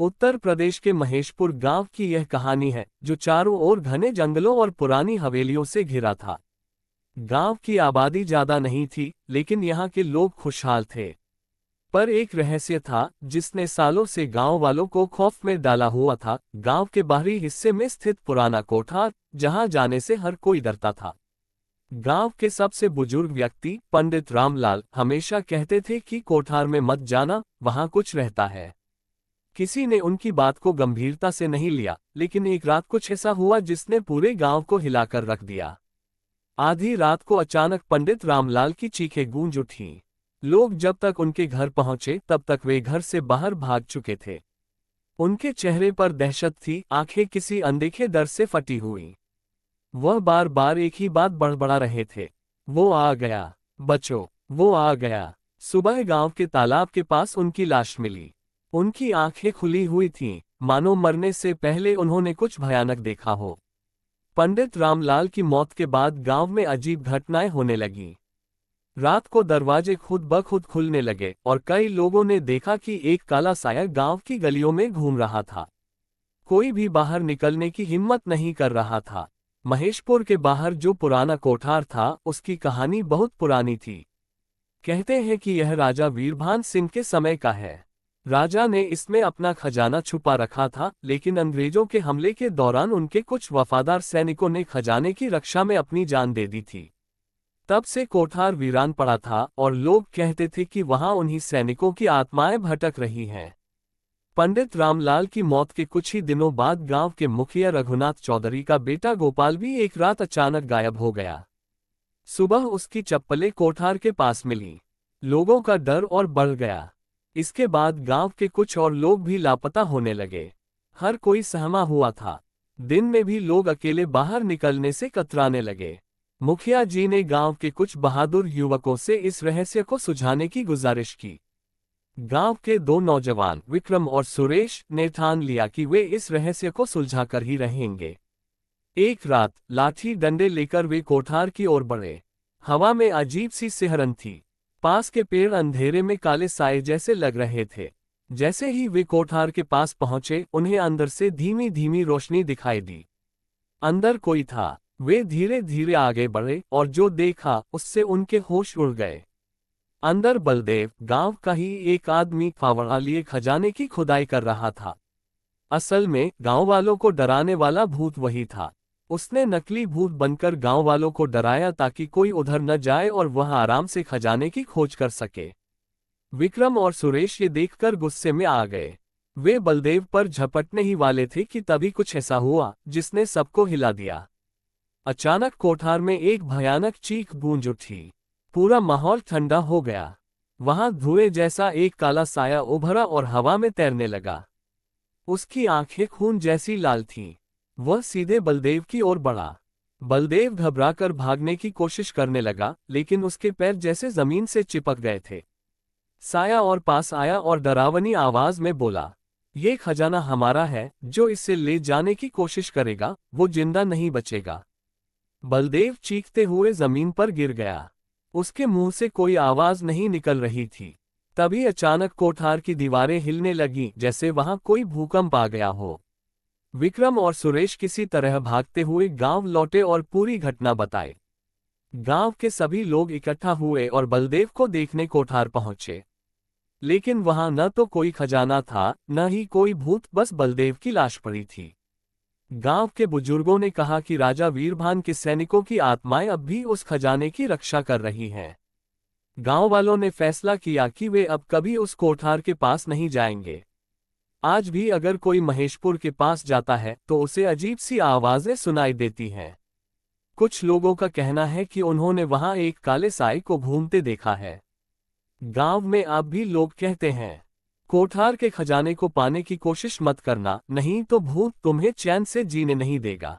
उत्तर प्रदेश के महेशपुर गांव की यह कहानी है, जो चारों ओर घने जंगलों और पुरानी हवेलियों से घिरा था। गांव की आबादी ज्यादा नहीं थी, लेकिन यहाँ के लोग खुशहाल थे। पर एक रहस्य था जिसने सालों से गांव वालों को खौफ में डाला हुआ था। गांव के बाहरी हिस्से में स्थित पुराना कोठार, जहां जाने से हर कोई डरता था। गांव के सबसे बुजुर्ग व्यक्ति पंडित रामलाल हमेशा कहते थे कि कोठार में मत जाना, वहां कुछ रहता है। किसी ने उनकी बात को गंभीरता से नहीं लिया, लेकिन एक रात कुछ ऐसा हुआ जिसने पूरे गांव को हिलाकर रख दिया। आधी रात को अचानक पंडित रामलाल की चीखें गूंज उठीं। लोग जब तक उनके घर पहुंचे तब तक वे घर से बाहर भाग चुके थे। उनके चेहरे पर दहशत थी, आंखें किसी अनदेखे डर से फटी हुई। वह बार बार एक ही बात बड़बड़ा रहे थे, वो आ गया, बचो, वो आ गया। सुबह गांव के तालाब के पास उनकी लाश मिली। उनकी आंखें खुली हुई थीं, मानो मरने से पहले उन्होंने कुछ भयानक देखा हो। पंडित रामलाल की मौत के बाद गांव में अजीब घटनाएं होने लगीं। रात को दरवाजे खुद ब खुद खुलने लगे और कई लोगों ने देखा कि एक काला साया गांव की गलियों में घूम रहा था। कोई भी बाहर निकलने की हिम्मत नहीं कर रहा था। महेशपुर के बाहर जो पुराना कोठार था, उसकी कहानी बहुत पुरानी थी। कहते हैं कि यह राजा वीरभान सिंह के समय का है। राजा ने इसमें अपना खजाना छुपा रखा था, लेकिन अंग्रेजों के हमले के दौरान उनके कुछ वफादार सैनिकों ने खजाने की रक्षा में अपनी जान दे दी थी। तब से कोठार वीरान पड़ा था और लोग कहते थे कि वहां उन्हीं सैनिकों की आत्माएं भटक रही हैं। पंडित रामलाल की मौत के कुछ ही दिनों बाद गांव के मुखिया रघुनाथ चौधरी का बेटा गोपाल भी एक रात अचानक गायब हो गया। सुबह उसकी चप्पलें कोठार के पास मिली। लोगों का डर और बढ़ गया। इसके बाद गांव के कुछ और लोग भी लापता होने लगे। हर कोई सहमा हुआ था। दिन में भी लोग अकेले बाहर निकलने से कतराने लगे। मुखिया जी ने गांव के कुछ बहादुर युवकों से इस रहस्य को सुलझाने की गुजारिश की। गांव के दो नौजवान विक्रम और सुरेश ने ठान लिया कि वे इस रहस्य को सुलझाकर ही रहेंगे। एक रात लाठी डंडे लेकर वे कोठार की ओर बढ़े। हवा में अजीब सी सिहरन थी। पास के पेड़ अंधेरे में काले साए जैसे लग रहे थे। जैसे ही वे कोठार के पास पहुंचे, उन्हें अंदर से धीमी धीमी रोशनी दिखाई दी। अंदर कोई था। वे धीरे धीरे आगे बढ़े और जो देखा उससे उनके होश उड़ गए। अंदर बलदेव, गांव का ही एक आदमी, फावड़ा लिए खजाने की खुदाई कर रहा था। असल में गांव वालों को डराने वाला भूत वही था। उसने नकली भूत बनकर गांव वालों को डराया ताकि कोई उधर न जाए और वह आराम से खजाने की खोज कर सके। विक्रम और सुरेश ये देखकर गुस्से में आ गए। वे बलदेव पर झपटने ही वाले थे कि तभी कुछ ऐसा हुआ जिसने सबको हिला दिया। अचानक कोठार में एक भयानक चीख गूंज उठी। पूरा माहौल ठंडा हो गया। वहां धुएं जैसा एक काला साया उभरा और हवा में तैरने लगा। उसकी आंखें खून जैसी लाल थीं। वह सीधे बलदेव की ओर बढ़ा। बलदेव घबराकर भागने की कोशिश करने लगा, लेकिन उसके पैर जैसे जमीन से चिपक गए थे। साया और पास आया और डरावनी आवाज में बोला, ये खजाना हमारा है, जो इसे ले जाने की कोशिश करेगा वो जिंदा नहीं बचेगा। बलदेव चीखते हुए जमीन पर गिर गया। उसके मुंह से कोई आवाज नहीं निकल रही थी। तभी अचानक कोठार की दीवारें हिलने लगीं, जैसे वहां कोई भूकंप आ गया हो। विक्रम और सुरेश किसी तरह भागते हुए गांव लौटे और पूरी घटना बताए। गांव के सभी लोग इकट्ठा हुए और बलदेव को देखने कोठार पहुंचे। लेकिन वहां न तो कोई खजाना था, न ही कोई भूत, बस बलदेव की लाश पड़ी थी। गांव के बुजुर्गों ने कहा कि राजा वीरभान के सैनिकों की आत्माएं अब भी उस खजाने की रक्षा कर रही हैं। गांव वालों ने फैसला किया कि वे अब कभी उस कोठार के पास नहीं जाएंगे। आज भी अगर कोई महेशपुर के पास जाता है तो उसे अजीब सी आवाजें सुनाई देती हैं। कुछ लोगों का कहना है कि उन्होंने वहां एक काले साए को घूमते देखा है। गांव में अब भी लोग कहते हैं, कोठार के खजाने को पाने की कोशिश मत करना, नहीं तो भूत तुम्हें चैन से जीने नहीं देगा।